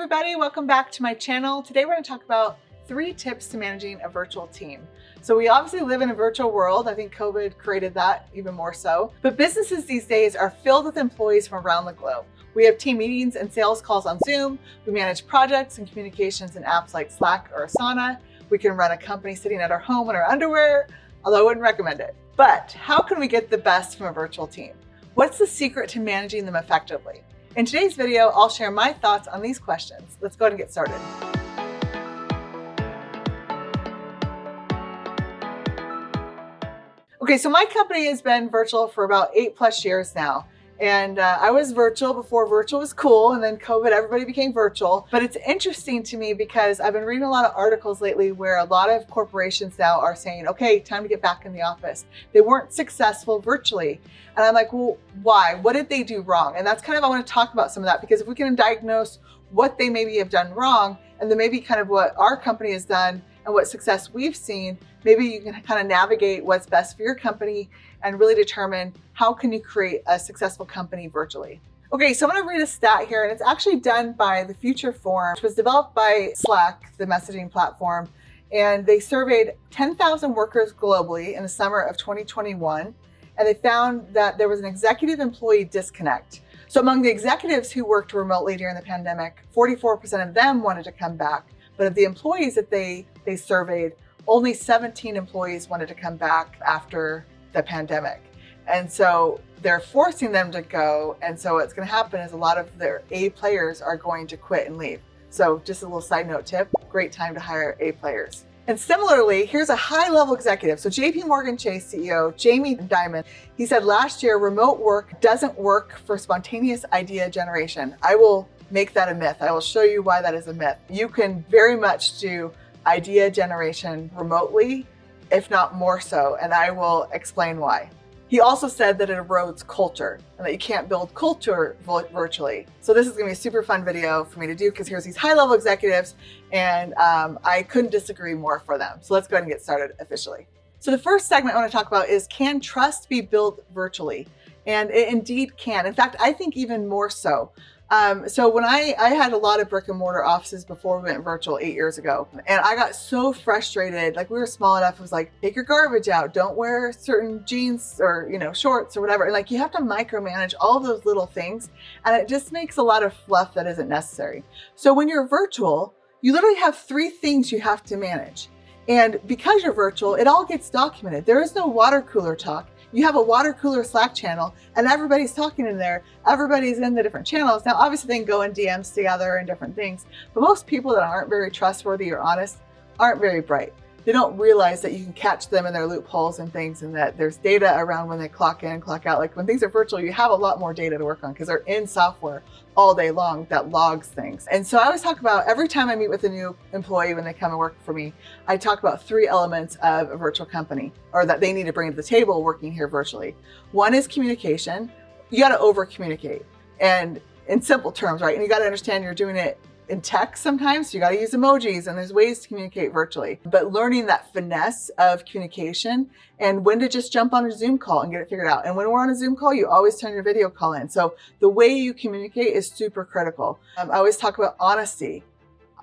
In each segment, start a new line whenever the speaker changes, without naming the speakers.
everybody, welcome back to my channel. Today we're going to talk about 3 tips to managing a virtual team. So we obviously live in a virtual world. I think COVID created that even more so. But businesses these days are filled with employees from around the globe. We have team meetings and sales calls on Zoom. We manage projects and communications in apps like Slack or Asana. We can run a company sitting at our home in our underwear, although I wouldn't recommend it. But how can we get the best from a virtual team? What's the secret to managing them effectively? In today's video, I'll share my thoughts on these questions. Let's go ahead and get started. Okay, so my company has been virtual for about 8+ years now. And I was virtual before virtual was cool, and then COVID, everybody became virtual. But it's interesting to me because I've been reading a lot of articles lately where a lot of corporations now are saying, okay, time to get back in the office. They weren't successful virtually. And I'm like, well, why? What did they do wrong? And that's kind of, I want to talk about some of that, because if we can diagnose what they maybe have done wrong, and then maybe kind of what our company has done and what success we've seen, maybe you can kind of navigate what's best for your company and really determine how can you create a successful company virtually. Okay, so I'm going to read a stat here, and it's actually done by the Future Forum, which was developed by Slack, the messaging platform, and they surveyed 10,000 workers globally in the summer of 2021, and they found that there was an executive employee disconnect. So among the executives who worked remotely during the pandemic, 44% of them wanted to come back, but of the employees that they surveyed, only 17 employees wanted to come back after the pandemic. And so they're forcing them to go. And so what's going to happen is a lot of their A players are going to quit and leave. So just a little side note tip, great time to hire A players. And similarly, here's a high-level executive. So JP Morgan Chase CEO, Jamie Dimon, he said last year, remote work doesn't work for spontaneous idea generation. I will make that a myth. I will show you why that is a myth. You can very much do idea generation remotely, if not more so, and I will explain why. He also said that it erodes culture and that you can't build culture virtually. So this is gonna be a super fun video for me to do, because here's these high-level executives, and I couldn't disagree more for them. So let's go ahead and get started officially. So the first segment I wanna talk about is, can trust be built virtually? And it indeed can. In fact, I think even more so. So when I had a lot of brick and mortar offices before we went virtual 8 years ago, and I got so frustrated. Like, we were small enough, it was like, take your garbage out, don't wear certain jeans or, shorts or whatever. And like, you have to micromanage all of those little things. And it just makes a lot of fluff that isn't necessary. So when you're virtual, you literally have 3 things you have to manage. And because you're virtual, it all gets documented. There is no water cooler talk. You have a water cooler Slack channel and everybody's talking in there. Everybody's in the different channels. Now, obviously they can go in DMs together and different things, but most people that aren't very trustworthy or honest aren't very bright. They don't realize that you can catch them in their loopholes and things, and that there's data around when they clock in, clock out. Like, when things are virtual, you have a lot more data to work on because they're in software all day long that logs things. And so I always talk about, every time I meet with a new employee when they come and work for me, I talk about 3 elements of a virtual company, or that they need to bring to the table working here virtually. One is communication. You got to over communicate, and in simple terms, right? And you got to understand you're doing it in text sometimes, so you got to use emojis, and there's ways to communicate virtually. But learning that finesse of communication and when to just jump on a Zoom call and get it figured out. And when we're on a Zoom call, you always turn your video call in. So the way you communicate is super critical. I always talk about honesty.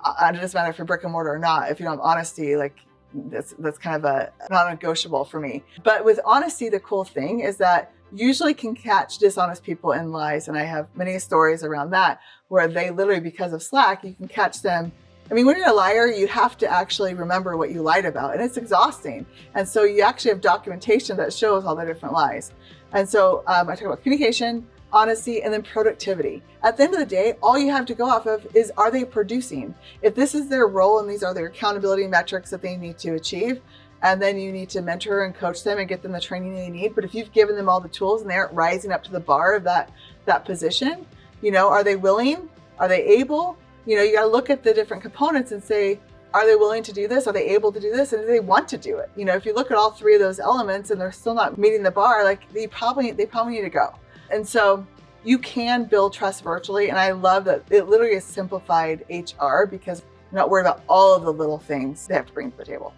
It doesn't matter if you're brick and mortar or not. If you don't have honesty, like, that's kind of a non-negotiable for me. But with honesty, the cool thing is that usually can catch dishonest people in lies. And I have many stories around that, where they literally, because of Slack, you can catch them. I mean, when you're a liar, you have to actually remember what you lied about, and it's exhausting. And so you actually have documentation that shows all the different lies. And so I talk about communication, honesty, and then productivity. At the end of the day, all you have to go off of is, are they producing? If this is their role and these are their accountability metrics that they need to achieve, and then you need to mentor and coach them and get them the training they need. But if you've given them all the tools and they aren't rising up to the bar of that position, are they willing? Are they able? You got to look at the different components and say, are they willing to do this? Are they able to do this? And do they want to do it? If you look at all 3 of those elements and they're still not meeting the bar, like, they probably need to go. And so you can build trust virtually. And I love that it literally is simplified HR, because you're not worried about all of the little things they have to bring to the table.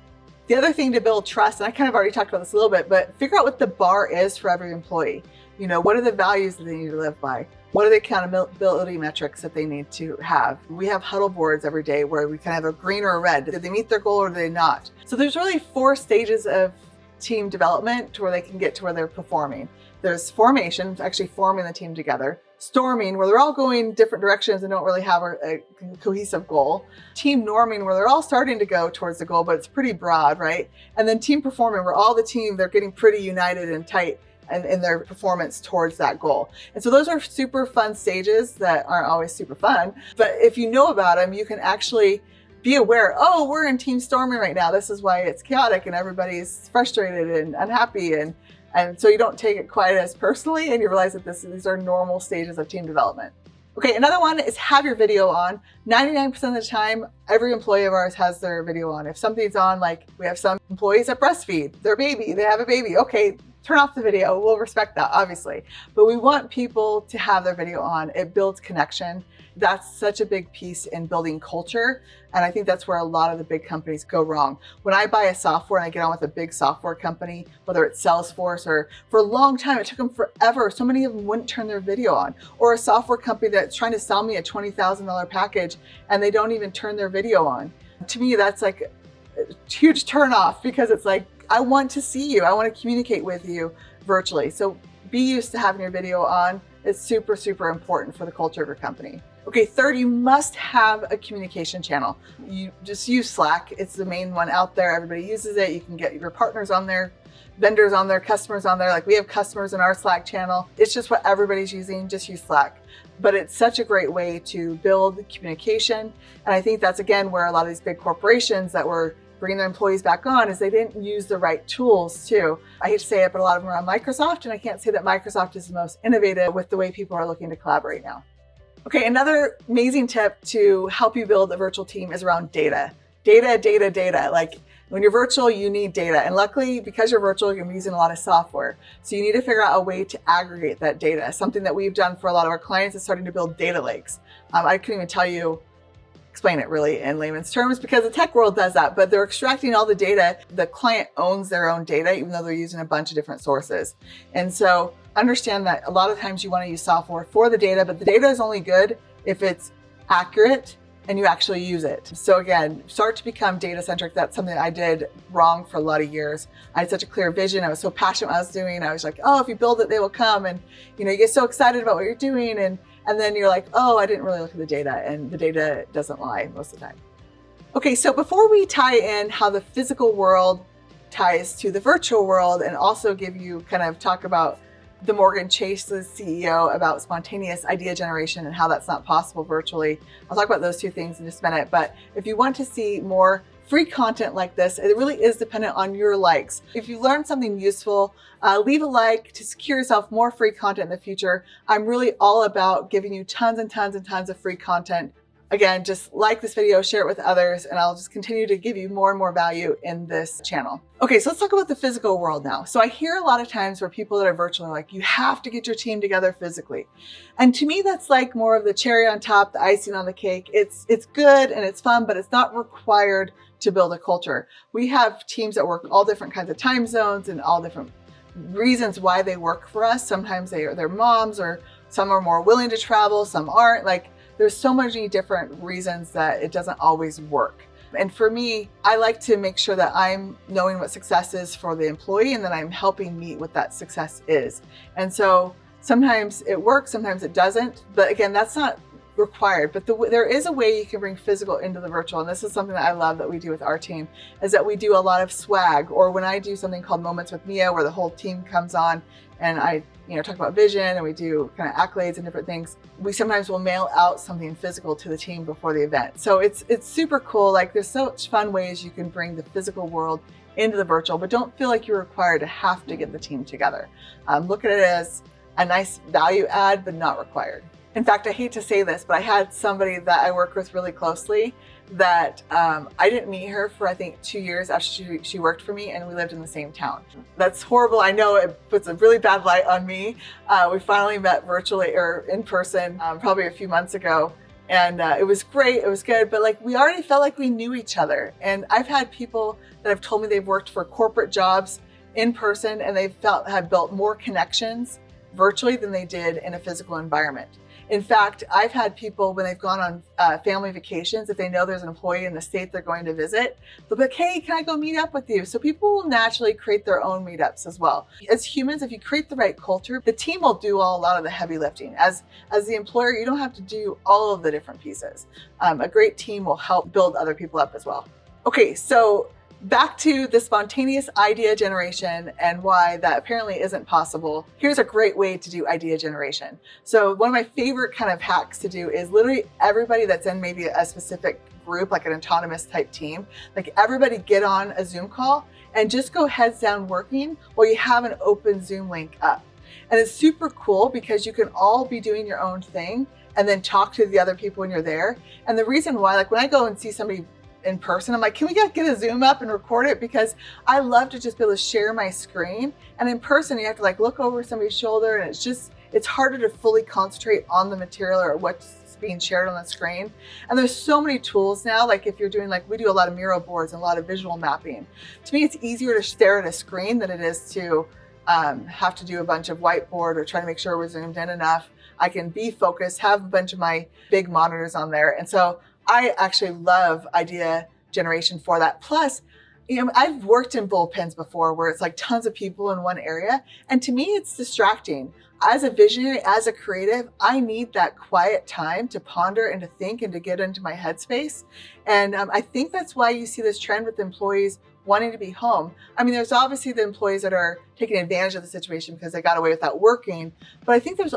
The other thing to build trust, and I kind of already talked about this a little bit, but figure out what the bar is for every employee. What are the values that they need to live by? What are the accountability metrics that they need to have? We have huddle boards every day where we kind of have a green or a red. Did they meet their goal or did they not? So there's really 4 stages of team development to where they can get to where they're performing. There's formation, actually forming the team together. Storming, where they're all going different directions and don't really have a cohesive goal. Team norming, where they're all starting to go towards the goal, but it's pretty broad, right? And then team performing, where all the team, they're getting pretty united and tight and in their performance towards that goal. And so those are super fun stages that aren't always super fun, but if you know about them, you can actually be aware, oh, we're in team storming right now. This is why it's chaotic and everybody's frustrated and unhappy. And so you don't take it quite as personally and you realize that these are normal stages of team development. Okay, another one is have your video on. 99% of the time, every employee of ours has their video on. If something's on, like we have some employees that breastfeed their baby, they have a baby, okay, turn off the video. We'll respect that, obviously. But we want people to have their video on. It builds connection. That's such a big piece in building culture. And I think that's where a lot of the big companies go wrong. When I buy a software and I get on with a big software company, whether it's Salesforce or for a long time, it took them forever. So many of them wouldn't turn their video on. Or a software company that's trying to sell me a $20,000 package and they don't even turn their video on. To me, that's like a huge turn off because it's like, I want to see you. I want to communicate with you virtually. So be used to having your video on. It's super, super important for the culture of your company. Okay, third, you must have a communication channel. You just use Slack. It's the main one out there. Everybody uses it. You can get your partners on there, vendors on there, customers on there. Like we have customers in our Slack channel. It's just what everybody's using. Just use Slack. But it's such a great way to build communication. And I think that's, again, where a lot of these big corporations that were bringing their employees back on is they didn't use the right tools too. I hate to say it, but a lot of them are on Microsoft, and I can't say that Microsoft is the most innovative with the way people are looking to collaborate now. Okay, another amazing tip to help you build a virtual team is around data. Data. Like when you're virtual, you need data. And luckily, because you're virtual, you're using a lot of software. So you need to figure out a way to aggregate that data. Something that we've done for a lot of our clients is starting to build data lakes. I couldn't even explain it really in layman's terms because the tech world does that, but they're extracting all the data. The client owns their own data, even though they're using a bunch of different sources. And so understand that a lot of times you want to use software for the data, but the data is only good if it's accurate and you actually use it. So again, start to become data centric. That's something I did wrong for a lot of years. I had such a clear vision. I was so passionate what I was doing. I was like, oh, if you build it, they will come. And you get so excited about what you're doing. And then you're like, oh, I didn't really look at the data, and the data doesn't lie most of the time. Okay, so before we tie in how the physical world ties to the virtual world and also give you talk about the Morgan Chase, the CEO, about spontaneous idea generation and how that's not possible virtually. I'll talk about those 2 things in just a minute. But if you want to see more free content like this, it really is dependent on your likes. If you learned something useful, leave a like to secure yourself more free content in the future. I'm really all about giving you tons and tons and tons of free content. Again, just like this video, share it with others, and I'll just continue to give you more and more value in this channel. Okay, so let's talk about the physical world now. So I hear a lot of times where people that are virtual are like, you have to get your team together physically. And to me, that's like more of the cherry on top, the icing on the cake. It's good and it's fun, but it's not required to build a culture. We have teams that work all different kinds of time zones and all different reasons why they work for us. Sometimes they're moms, or some are more willing to travel, some aren't. Like there's so many different reasons that it doesn't always work. And for me, I like to make sure that I'm knowing what success is for the employee and that I'm helping meet what that success is. And so sometimes it works, sometimes it doesn't. But again, that's not required. But there is a way you can bring physical into the virtual. And this is something that I love that we do with our team, is that we do a lot of swag. Or when I do something called Moments with Mia, where the whole team comes on and I talk about vision and we do kind of accolades and different things, we sometimes will mail out something physical to the team before the event. So it's super cool. Like there's such fun ways you can bring the physical world into the virtual, but don't feel like you're required to have to get the team together. Look at it as a nice value add, but not required. In fact, I hate to say this, but I had somebody that I work with really closely that I didn't meet her for I think 2 years after she worked for me, and we lived in the same town. That's horrible. I know it puts a really bad light on me. We finally met virtually or in person probably a few months ago, and it was great. It was good, but like we already felt like we knew each other. And I've had people that have told me they've worked for corporate jobs in person, and have built more connections virtually than they did in a physical environment. In fact, I've had people when they've gone on family vacations, if they know there's an employee in the state they're going to visit, they'll be like, hey, can I go meet up with you? So people will naturally create their own meetups as well. As humans, if you create the right culture, the team will do a lot of the heavy lifting. As the employer, you don't have to do all of the different pieces. A great team will help build other people up as well. Okay, so back to the spontaneous idea generation and why that apparently isn't possible. Here's a great way to do idea generation. So one of my favorite kind of hacks to do is literally everybody that's in maybe a specific group, like an autonomous type team, like everybody get on a Zoom call and just go heads down working while you have an open Zoom link up. And it's super cool because you can all be doing your own thing and then talk to the other people when you're there. And the reason why, like when I go and see somebody in person, I'm like, can we get a Zoom up and record it? Because I love to just be able to share my screen. And in person, you have to like look over somebody's shoulder, and it's harder to fully concentrate on the material or what's being shared on the screen. And there's so many tools now, like if you're doing, like we do a lot of mural boards and a lot of visual mapping. To me, it's easier to stare at a screen than it is to have to do a bunch of whiteboard or try to make sure we're zoomed in enough. I can be focused, have a bunch of my big monitors on there. And so I actually love idea generation for that. Plus, I've worked in bullpens before where it's like tons of people in one area. And to me, it's distracting. As a visionary, as a creative, I need that quiet time to ponder and to think and to get into my headspace. And I think that's why you see this trend with employees wanting to be home. I mean, there's obviously the employees that are taking advantage of the situation because they got away without working. But I think there's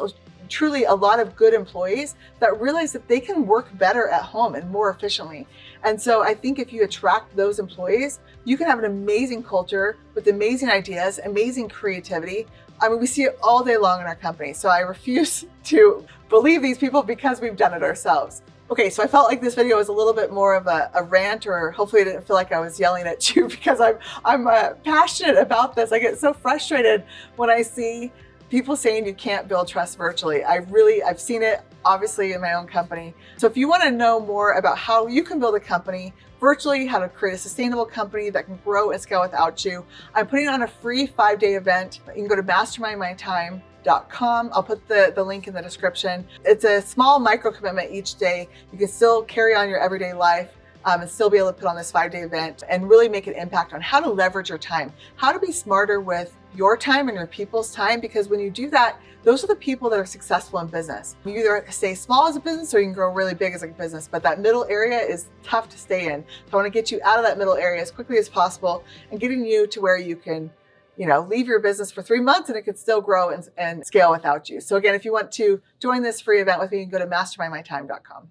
truly a lot of good employees that realize that they can work better at home and more efficiently. And so I think if you attract those employees, you can have an amazing culture with amazing ideas, amazing creativity. I mean, we see it all day long in our company. So I refuse to believe these people because we've done it ourselves. Okay, so I felt like this video was a little bit more of a rant, or hopefully I didn't feel like I was yelling at you, because I'm passionate about this. I get so frustrated when I see people saying you can't build trust virtually. I've seen it obviously in my own company. So if you want to know more about how you can build a company virtually, how to create a sustainable company that can grow and scale without you, I'm putting on a free 5-day event. You can go to mastermindmytime.com. I'll put the link in the description. It's a small micro commitment each day. You can still carry on your everyday life and still be able to put on this 5-day event and really make an impact on how to leverage your time, how to be smarter with your time and your people's time. Because when you do that, those are the people that are successful in business. You either stay small as a business or you can grow really big as a business, but that middle area is tough to stay in. So I want to get you out of that middle area as quickly as possible and getting you to where you can, leave your business for 3 months and it could still grow and scale without you. So again, if you want to join this free event with me, you can go to mastermindmytime.com.